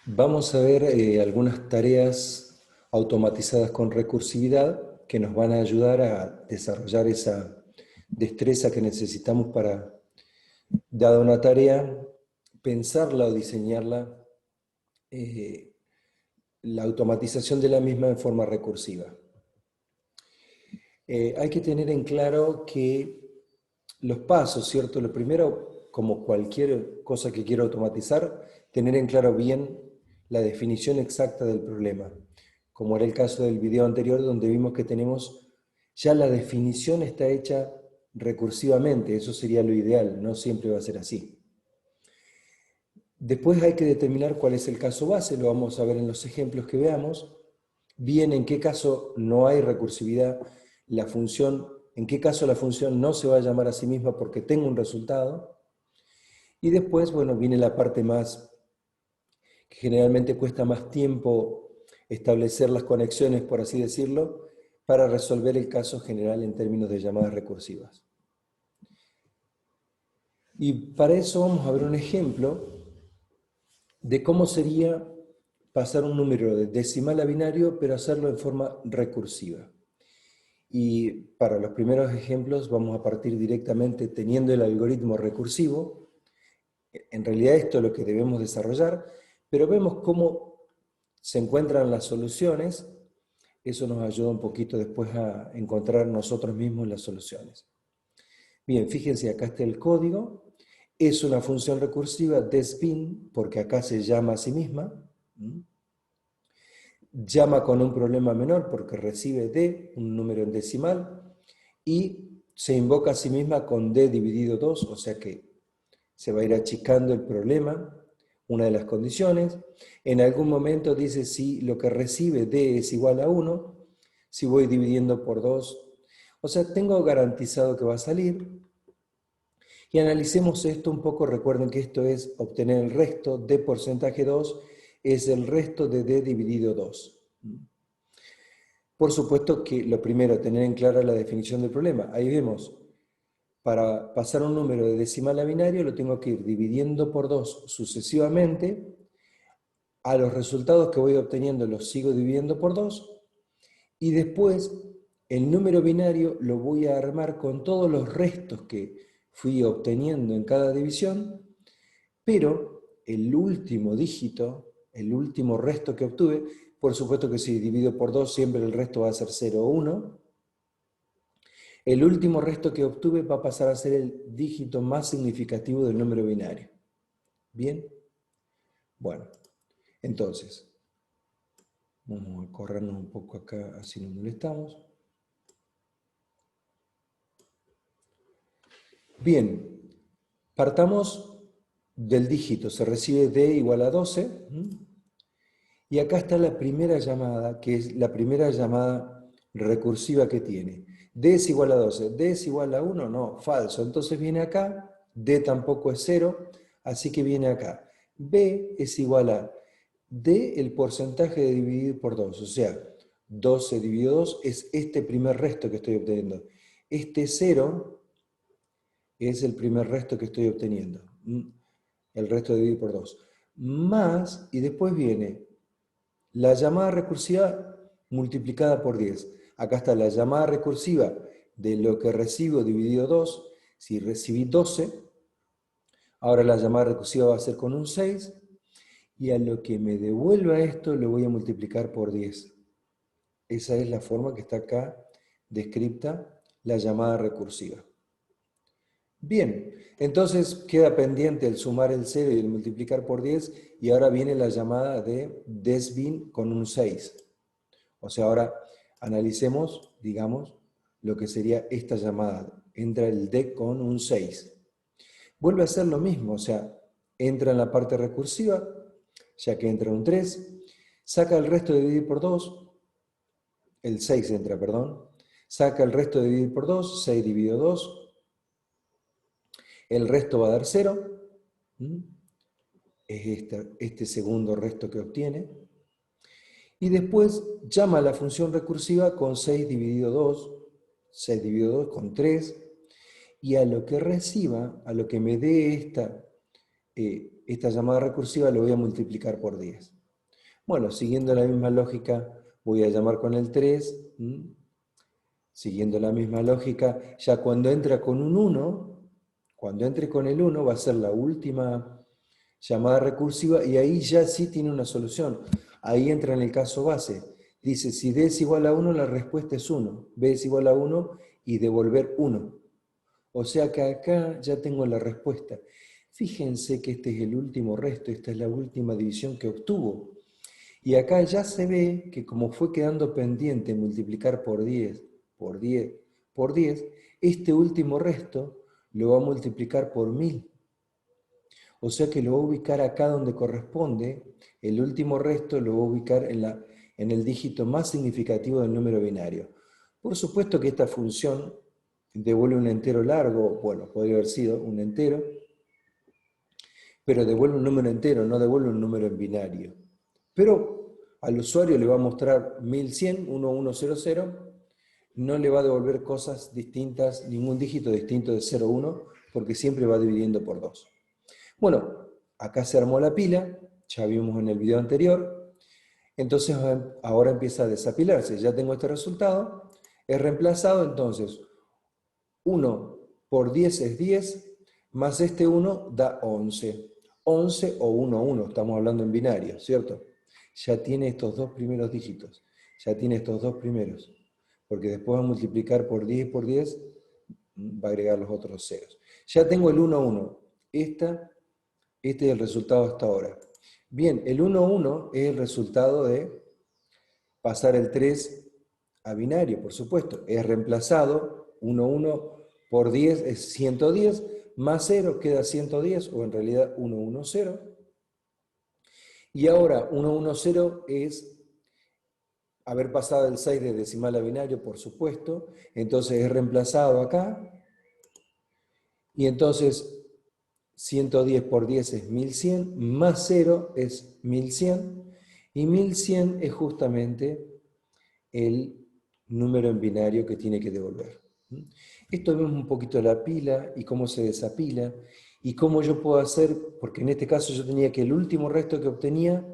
Vamos a ver algunas tareas automatizadas con recursividad que nos van a ayudar a desarrollar esa destreza que necesitamos para, dada una tarea, pensarla o diseñarla, eh, la automatización de la misma en forma recursiva. Hay que tener en claro que los pasos, ¿cierto? Lo primero, como cualquier cosa que quiera automatizar, tener en claro bien la definición exacta del problema. Como era el caso del video anterior, donde vimos que tenemos ya la definición está hecha recursivamente, eso sería lo ideal, no siempre va a ser así. Después hay que determinar cuál es el caso base, lo vamos a ver en los ejemplos que veamos. Bien, en qué caso no hay recursividad, la función, en qué caso la función no se va a llamar a sí misma porque tengo un resultado. Y después, bueno, viene la parte más, que generalmente cuesta más tiempo establecer las conexiones, por así decirlo, para resolver el caso general en términos de llamadas recursivas. Y para eso vamos a ver un ejemplo de cómo sería pasar un número de decimal a binario, pero hacerlo en forma recursiva. Y para los primeros ejemplos vamos a partir directamente teniendo el algoritmo recursivo. En realidad esto es lo que debemos desarrollar, pero vemos cómo se encuentran las soluciones. Eso nos ayuda un poquito después a encontrar nosotros mismos las soluciones. Bien, fíjense, acá está el código. Es una función recursiva desBin, porque acá se llama a sí misma. Llama con un problema menor porque recibe D, un número en decimal, y se invoca a sí misma con D dividido 2, o sea que se va a ir achicando el problema, una de las condiciones. En algún momento dice si lo que recibe D es igual a 1, si voy dividiendo por 2, o sea, tengo garantizado que va a salir. Y analicemos esto un poco, recuerden que esto es obtener el resto, D porcentaje 2 es el resto de D dividido 2. Por supuesto que lo primero, tener en clara la definición del problema. Ahí vemos, para pasar un número de decimal a binario lo tengo que ir dividiendo por 2 sucesivamente. A los resultados que voy obteniendo los sigo dividiendo por 2 y después el número binario lo voy a armar con todos los restos que fui obteniendo en cada división, pero el último dígito, el último resto que obtuve, por supuesto que si divido por 2 siempre el resto va a ser 0 o 1. El último resto que obtuve va a pasar a ser el dígito más significativo del número binario. ¿Bien? Bueno, entonces, vamos a corrernos un poco acá, así no molestamos. Bien, partamos del dígito, se recibe D igual a 12, y acá está la primera llamada, que es la primera llamada recursiva que tiene. D es igual a 12, D es igual a 1, no, falso. Entonces viene acá, D tampoco es 0, así que viene acá. B es igual a D el porcentaje de dividir por 2, o sea, 12 dividido 2 es este primer resto que estoy obteniendo. Este 0 es el primer resto que estoy obteniendo. El resto de dividir por 2. Más, y después viene la llamada recursiva multiplicada por 10. Acá está la llamada recursiva de lo que recibo dividido 2. Si recibí 12, ahora la llamada recursiva va a ser con un 6. Y a lo que me devuelva esto lo voy a multiplicar por 10. Esa es la forma que está acá descrita la llamada recursiva. Bien, entonces queda pendiente el sumar el 0 y el multiplicar por 10 y ahora viene la llamada de desbin con un 6. O sea, ahora analicemos, digamos, lo que sería esta llamada. Entra el D con un 6. Vuelve a hacer lo mismo, o sea, entra en la parte recursiva, ya que entra un 3, saca el resto de dividir por 2, el 6 entra, perdón, saca el resto de dividir por 2, 6 dividido 2, el resto va a dar 0, es este segundo resto que obtiene, y después llama a la función recursiva con 6 dividido 2, 6 dividido 2 con 3, y a lo que reciba, a lo que me dé esta llamada recursiva lo voy a multiplicar por 10. Bueno, siguiendo la misma lógica, voy a llamar con el 3. Siguiendo la misma lógica, ya cuando entra con un 1, cuando entre con el 1 va a ser la última llamada recursiva y ahí ya sí tiene una solución. Ahí entra en el caso base. Dice, si D es igual a 1, la respuesta es 1. B es igual a 1 y devolver 1. O sea que acá ya tengo la respuesta. Fíjense que este es el último resto, esta es la última división que obtuvo. Y acá ya se ve que como fue quedando pendiente multiplicar por 10, por 10, por 10, este último resto lo va a multiplicar por 1000. O sea que lo va a ubicar acá donde corresponde, el último resto lo va a ubicar en el dígito más significativo del número binario. Por supuesto que esta función devuelve un entero largo, bueno, podría haber sido un entero, pero devuelve un número entero, no devuelve un número en binario. Pero al usuario le va a mostrar 1100, 1100, no le va a devolver cosas distintas, ningún dígito distinto de 0, 1, porque siempre va dividiendo por 2. Bueno, acá se armó la pila, ya vimos en el video anterior, entonces ahora empieza a desapilarse, ya tengo este resultado, es reemplazado, entonces 1 por 10 es 10, más este 1 da 11. 11 o 1, 1, estamos hablando en binario, ¿cierto? Ya tiene estos dos primeros dígitos, ya tiene estos dos primeros, porque después va a multiplicar por 10 y por 10, va a agregar los otros ceros. Ya tengo el 1, 1. Este es el resultado hasta ahora. Bien, el 1, 1 es el resultado de pasar el 3 a binario, por supuesto. Es reemplazado, 1, 1 por 10 es 110, más 0 queda 110, o en realidad 1, 1, 0. Y ahora 1, 1, 0 es haber pasado el 6 de decimal a binario, por supuesto. Entonces es reemplazado acá. Y entonces 110 por 10 es 1100, más 0 es 1100. Y 1100 es justamente el número en binario que tiene que devolver. Esto vemos un poquito la pila y cómo se desapila y cómo yo puedo hacer, porque en este caso yo tenía que el último resto que obtenía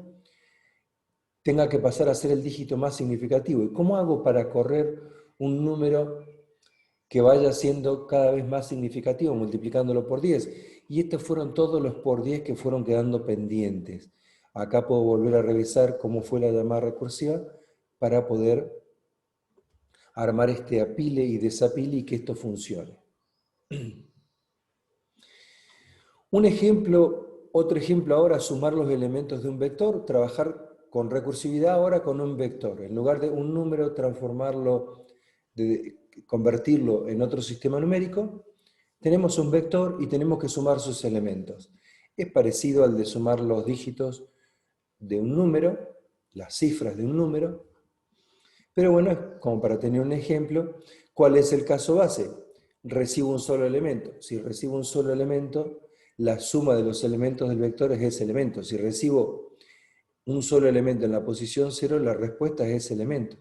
tenga que pasar a ser el dígito más significativo. ¿Y cómo hago para correr un número que vaya siendo cada vez más significativo, multiplicándolo por 10? Y estos fueron todos los por 10 que fueron quedando pendientes. Acá puedo volver a revisar cómo fue la llamada recursiva para poder armar este apile y desapile y que esto funcione. Un ejemplo, otro ejemplo ahora, sumar los elementos de un vector, trabajar con recursividad ahora con un vector. En lugar de un número, transformarlo, convertirlo en otro sistema numérico, tenemos un vector y tenemos que sumar sus elementos. Es parecido al de sumar los dígitos de un número, las cifras de un número, pero bueno, como para tener un ejemplo, ¿cuál es el caso base? Recibo un solo elemento. Si recibo un solo elemento, la suma de los elementos del vector es ese elemento. Si recibo un solo elemento en la posición 0, la respuesta es ese elemento.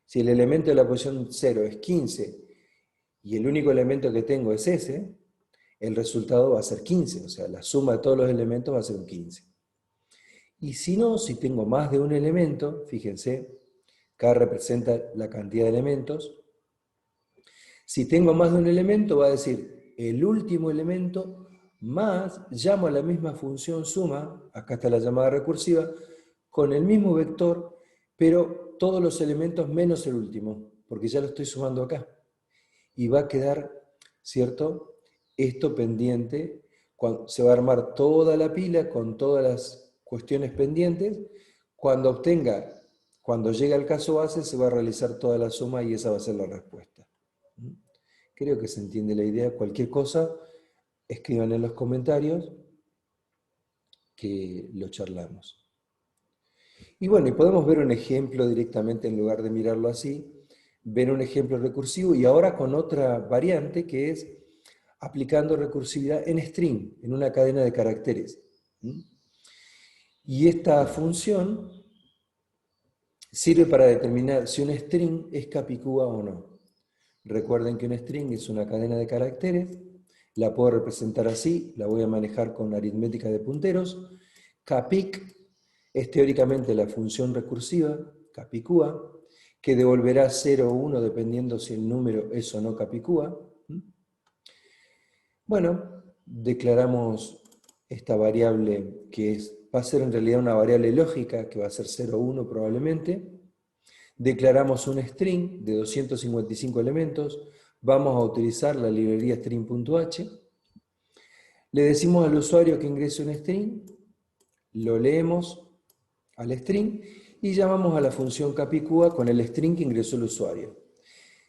Si el elemento de la posición 0 es 15 y el único elemento que tengo es ese, el resultado va a ser 15, o sea, la suma de todos los elementos va a ser un 15. Y si no, si tengo más de un elemento, fíjense, K representa la cantidad de elementos. Si tengo más de un elemento, va a decir el último elemento más, llamo a la misma función suma, acá está la llamada recursiva, con el mismo vector, pero todos los elementos menos el último, porque ya lo estoy sumando acá. Y va a quedar, ¿cierto?, esto pendiente, se va a armar toda la pila con todas las cuestiones pendientes. Cuando llegue al caso base, se va a realizar toda la suma y esa va a ser la respuesta. Creo que se entiende la idea. Cualquier cosa, escriban en los comentarios que lo charlamos. Y bueno, y podemos ver un ejemplo directamente en lugar de mirarlo así, ver un ejemplo recursivo y ahora con otra variante que es aplicando recursividad en string, en una cadena de caracteres. Y esta función sirve para determinar si un string es capicúa o no. Recuerden que un string es una cadena de caracteres, La puedo representar así, la voy a manejar con aritmética de punteros. Capic es teóricamente la función recursiva, capicúa, que devolverá 0 o 1 dependiendo si el número es o no capicúa. Bueno, declaramos esta variable que va a ser en realidad una variable lógica, que va a ser 0 o 1 probablemente. Declaramos un string de 255 elementos. Vamos a utilizar la librería string.h. Le decimos al usuario que ingrese un string, lo leemos al string y llamamos a la función capicúa con el string que ingresó el usuario.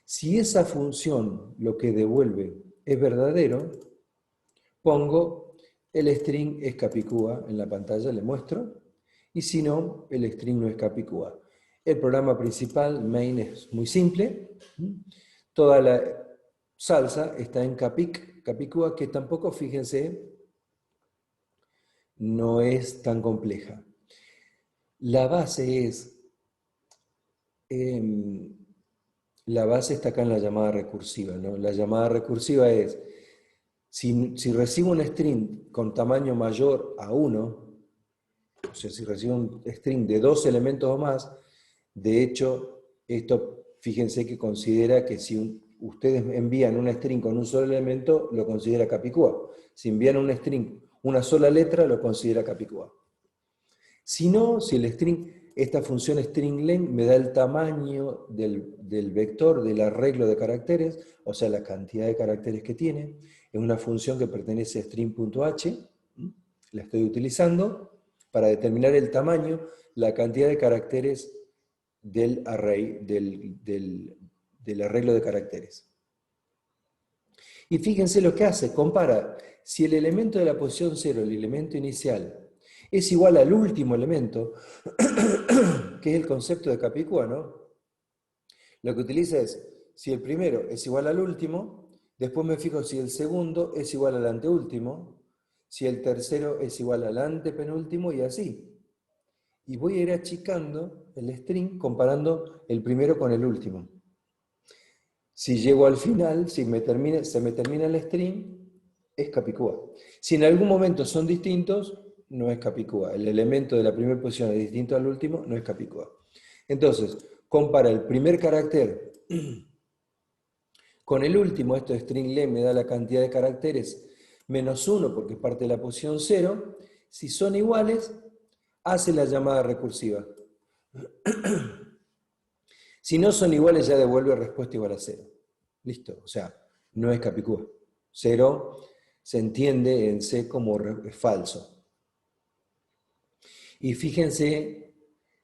Si esa función lo que devuelve es verdadero, pongo el string es capicúa en la pantalla, le muestro, y si no, el string no es capicúa. El programa principal, main, es muy simple. Toda la salsa está en capicúa, que tampoco, fíjense, no es tan compleja. La base es, la base está acá en la llamada recursiva, ¿no? La llamada recursiva es, si recibo un string con tamaño mayor a 1, o sea, si recibo un string de 2 elementos o más, de hecho, esto, fíjense que considera que si ustedes envían un string con un solo elemento, lo considera capicúa. Si envían un string, una sola letra, lo considera capicúa. Si no, si el string, esta función string_len me da el tamaño del vector del arreglo de caracteres, o sea, la cantidad de caracteres que tiene, es una función que pertenece a string.h, la estoy utilizando para determinar el tamaño, la cantidad de caracteres del array, del arreglo de caracteres. Y fíjense lo que hace, compara si el elemento de la posición 0, el elemento inicial, es igual al último elemento, que es el concepto de capicúa, ¿no? Lo que utiliza es, si el primero es igual al último, después me fijo si el segundo es igual al anteúltimo, si el tercero es igual al antepenúltimo y así. Y voy a ir achicando el string comparando el primero con el último. Si llego al final, se me termina el string, es capicúa. Si en algún momento son distintos, no es capicúa. El elemento de la primera posición es distinto al último, no es capicúa. Entonces, compara el primer carácter con el último. Esto de string_len me da la cantidad de caracteres menos 1 porque es parte de la posición 0. Si son iguales, hace la llamada recursiva. Si no son iguales, ya devuelve respuesta igual a 0. Listo, o sea, no es capicúa. 0 se entiende en C como falso. Y fíjense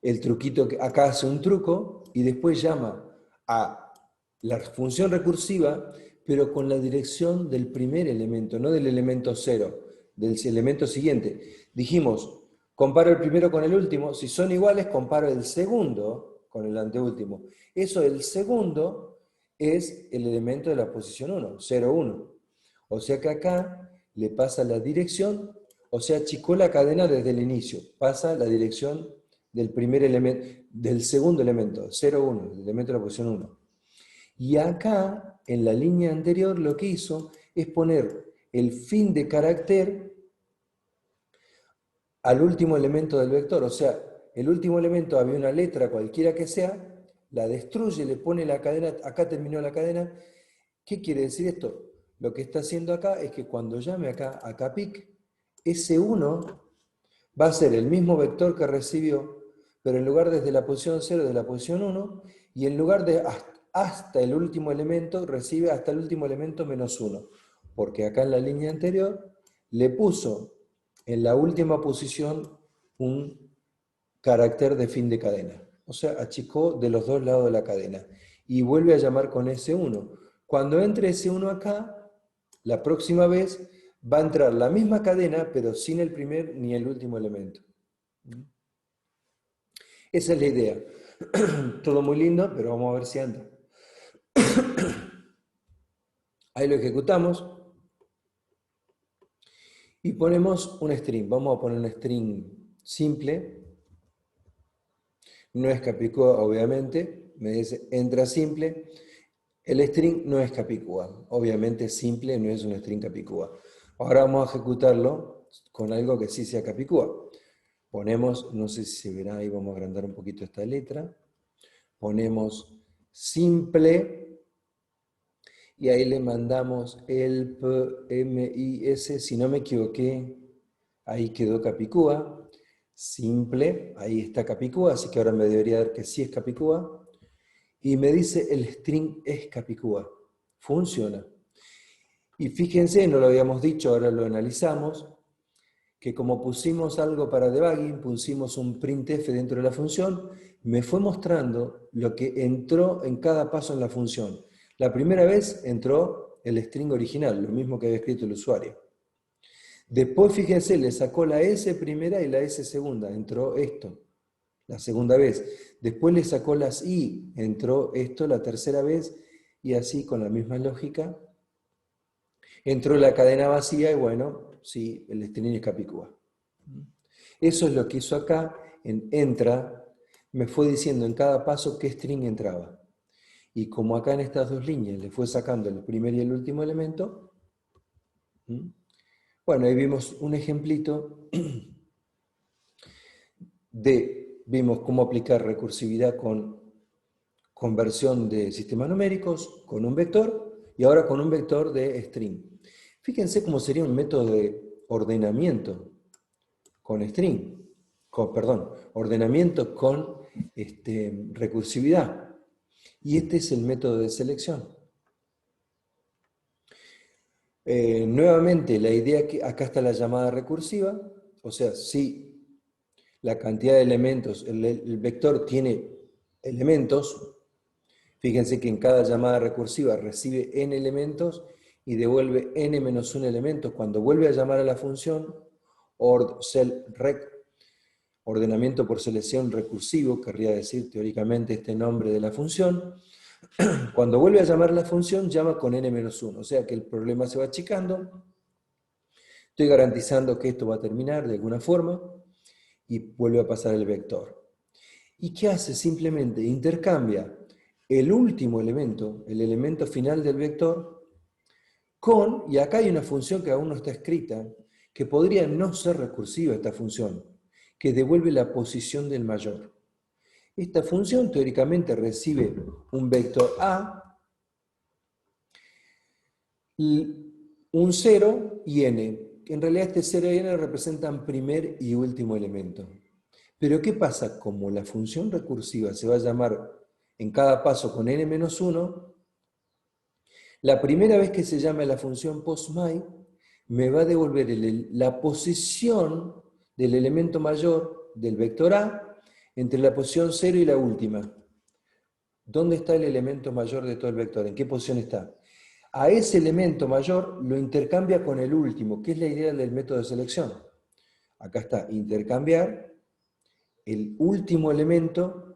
el truquito, que acá hace un truco y después llama a la función recursiva, pero con la dirección del primer elemento, no del elemento 0, del elemento siguiente. Dijimos, comparo el primero con el último, si son iguales, comparo el segundo con el anteúltimo. Eso del segundo es el elemento de la posición 1, 0, 1. O sea que acá le pasa la dirección, o sea, achicó la cadena desde el inicio, pasa la dirección del primer elemento, del segundo elemento, 0, 1, el elemento de la posición 1. Y acá, en la línea anterior, lo que hizo es poner el fin de carácter al último elemento del vector. O sea, el último elemento había una letra cualquiera que sea, la destruye, le pone la cadena, acá terminó la cadena. ¿Qué quiere decir esto? Lo que está haciendo acá es que cuando llame acá a capic, ese 1 va a ser el mismo vector que recibió, pero en lugar desde la posición 0, de la posición 1, y en lugar de hasta el último elemento, recibe hasta el último elemento menos 1, porque acá en la línea anterior le puso en la última posición un carácter de fin de cadena. O sea, achicó de los dos lados de la cadena. Y vuelve a llamar con S1. Cuando entre S1 acá, la próxima vez va a entrar la misma cadena, pero sin el primer ni el último elemento. Esa es la idea. Todo muy lindo, pero vamos a ver si anda. Ahí lo ejecutamos. Y ponemos un string. Vamos a poner un string simple. No es capicúa, obviamente. Me dice entra simple. El string no es capicúa, obviamente simple no es un string capicúa. Ahora vamos a ejecutarlo con algo que sí sea capicúa. Ponemos, no sé si se verá, ahí vamos a agrandar un poquito esta letra. Ponemos simple y ahí le mandamos el PMIS, si no me equivoqué, ahí quedó capicúa. Simple, ahí está capicúa, así que ahora me debería dar que sí es capicúa. Y me dice el string es capicúa. Funciona. Y fíjense, no lo habíamos dicho, ahora lo analizamos, que como pusimos algo para debugging, pusimos un printf dentro de la función, me fue mostrando lo que entró en cada paso en la función. La primera vez entró el string original, lo mismo que había escrito el usuario. Después, fíjense, le sacó la S primera y la S segunda, entró esto, la segunda vez. Después le sacó las I, entró esto la tercera vez, y así con la misma lógica, entró la cadena vacía y bueno, sí, el string es capicúa. Eso es lo que hizo acá, en entra, me fue diciendo en cada paso qué string entraba. Y como acá en estas dos líneas le fue sacando el primer y el último elemento, bueno, ahí vimos un ejemplito vimos cómo aplicar recursividad con conversión de sistemas numéricos, con un vector, y ahora con un vector de string. Fíjense cómo sería un método de ordenamiento con string, ordenamiento con recursividad. Y este es el método de selección. Nuevamente, la idea que acá está la llamada recursiva, o sea, si la cantidad de elementos, el vector tiene elementos, fíjense que en cada llamada recursiva recibe n elementos y devuelve n-1 elementos. Cuando vuelve a llamar a la función ordSelRec, ordenamiento por selección recursivo, querría decir teóricamente este nombre de la función, cuando vuelve a llamar a la función llama con n-1, o sea que el problema se va achicando. Estoy garantizando que esto va a terminar de alguna forma y vuelve a pasar el vector. ¿Y qué hace? Simplemente intercambia el último elemento, el elemento final del vector, con, y acá hay una función que aún no está escrita, que podría no ser recursiva esta función, que devuelve la posición del mayor. Esta función teóricamente recibe un vector A, un 0 y n. En realidad este 0 y n representan primer y último elemento. Pero ¿qué pasa? Como la función recursiva se va a llamar en cada paso con n-1, la primera vez que se llame la función postMy, me va a devolver la posición del elemento mayor del vector A entre la posición 0 y la última. ¿Dónde está el elemento mayor de todo el vector? ¿En qué posición está? A ese elemento mayor lo intercambia con el último, que es la idea del método de selección. Acá está, intercambiar el último elemento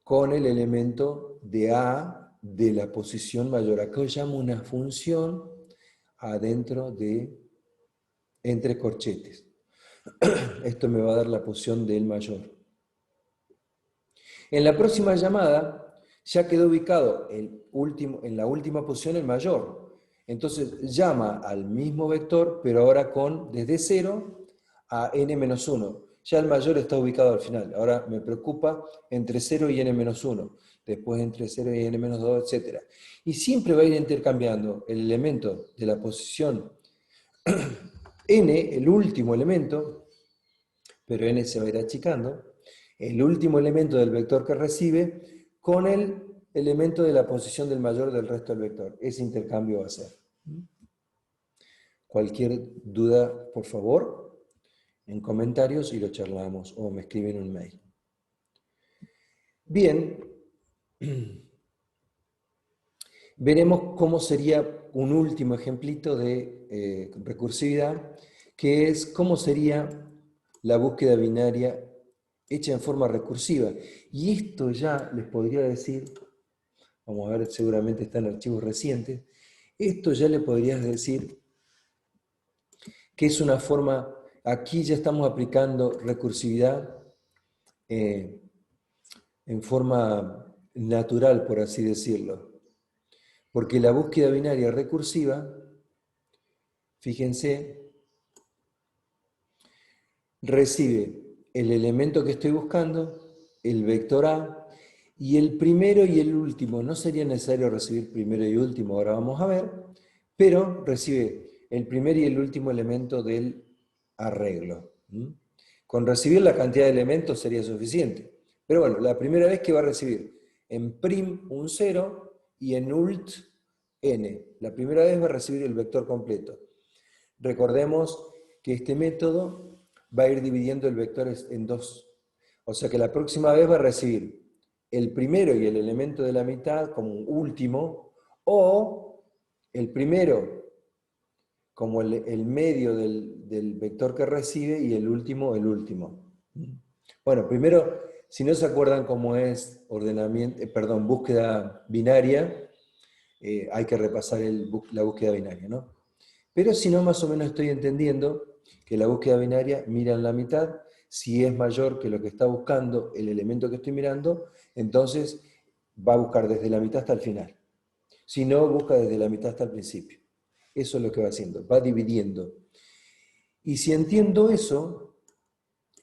con el elemento de A de la posición mayor. Acá yo llamo una función adentro de entre corchetes. Esto me va a dar la posición del mayor. En la próxima llamada ya quedó ubicado en la última posición el mayor. Entonces llama al mismo vector, pero ahora desde 0 a n-1. Ya el mayor está ubicado al final. Ahora me preocupa entre 0 y n-1. Después entre 0 y n-2, etc. Y siempre va a ir intercambiando el elemento de la posición n, el último elemento, pero n se va a ir achicando, el último elemento del vector que recibe con el elemento de la posición del mayor del resto del vector. Ese intercambio va a ser. Cualquier duda, por favor, en comentarios y lo charlamos o me escriben un mail. Bien, veremos cómo sería un último ejemplito de recursividad, que es cómo sería la búsqueda binaria hecha en forma recursiva. Y esto ya les podría decir, vamos a ver, seguramente está en archivos recientes, esto ya le podrías decir que es una forma, aquí ya estamos aplicando recursividad en forma natural, por así decirlo. Porque la búsqueda binaria recursiva, fíjense, recibe el elemento que estoy buscando, el vector A, y el primero y el último. No sería necesario recibir primero y último, ahora vamos a ver, pero recibe el primer y el último elemento del arreglo. Con recibir la cantidad de elementos sería suficiente. Pero bueno, la primera vez que va a recibir en prim un 0 y en ult n. La primera vez va a recibir el vector completo. Recordemos que este método va a ir dividiendo el vector en dos. O sea que la próxima vez va a recibir el primero y el elemento de la mitad como último, o el primero como el medio del vector que recibe y el último el último. Bueno, primero, si no se acuerdan cómo es ordenamiento, búsqueda binaria, hay que repasar la búsqueda binaria, ¿no? Pero si no, más o menos estoy entendiendo que la búsqueda binaria mira en la mitad. Si es mayor que lo que está buscando el elemento que estoy mirando, entonces va a buscar desde la mitad hasta el final. Si no, busca desde la mitad hasta el principio. Eso es lo que va haciendo, va dividiendo. Y si entiendo eso,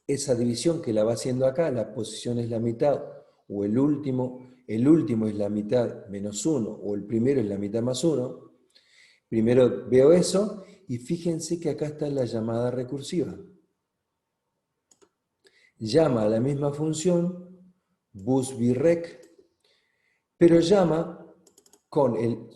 esa división que la va haciendo acá, la posición es la mitad, o el último es la mitad menos 1, o el primero es la mitad más 1, primero veo eso, y fíjense que acá está la llamada recursiva. Llama a la misma función, busBirec, pero llama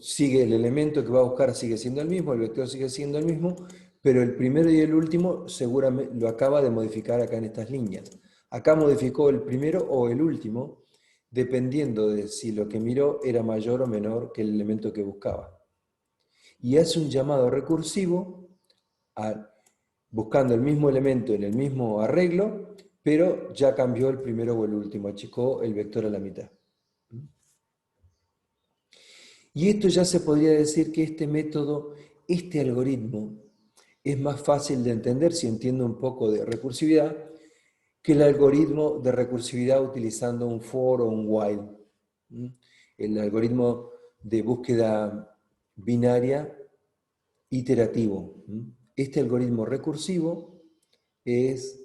sigue el elemento que va a buscar, sigue siendo el mismo, el vector sigue siendo el mismo, pero el primero y el último seguramente lo acaba de modificar acá en estas líneas. Acá modificó el primero o el último, dependiendo de si lo que miró era mayor o menor que el elemento que buscaba. Y hace un llamado recursivo buscando el mismo elemento en el mismo arreglo, pero ya cambió el primero o el último, achicó el vector a la mitad. Y esto ya se podría decir que este método, este algoritmo, es más fácil de entender si entiendo un poco de recursividad que el algoritmo de recursividad utilizando un for o un while. El algoritmo de búsqueda binaria iterativo. Este algoritmo recursivo es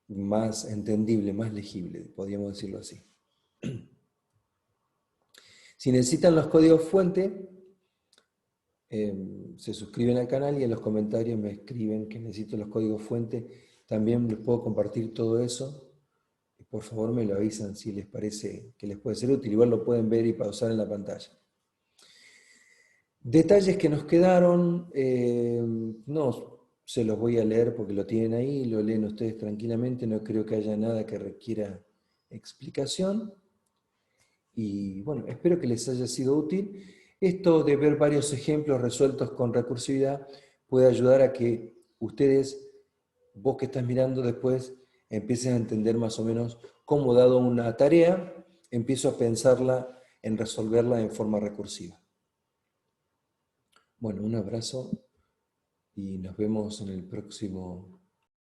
más entendible, más legible, podríamos decirlo así. Si necesitan los códigos fuente, se suscriben al canal y en los comentarios me escriben que necesito los códigos fuente. También les puedo compartir todo eso. Por favor me lo avisan si les parece que les puede ser útil. Igual lo pueden ver y pausar en la pantalla. Detalles que nos quedaron, no se los voy a leer porque lo tienen ahí, lo leen ustedes tranquilamente, no creo que haya nada que requiera explicación. Y bueno, espero que les haya sido útil. Esto de ver varios ejemplos resueltos con recursividad puede ayudar a que ustedes, vos que estás mirando después, empieces a entender más o menos cómo, dado una tarea, empiezo a pensarla en resolverla en forma recursiva. Bueno, un abrazo y nos vemos en el próximo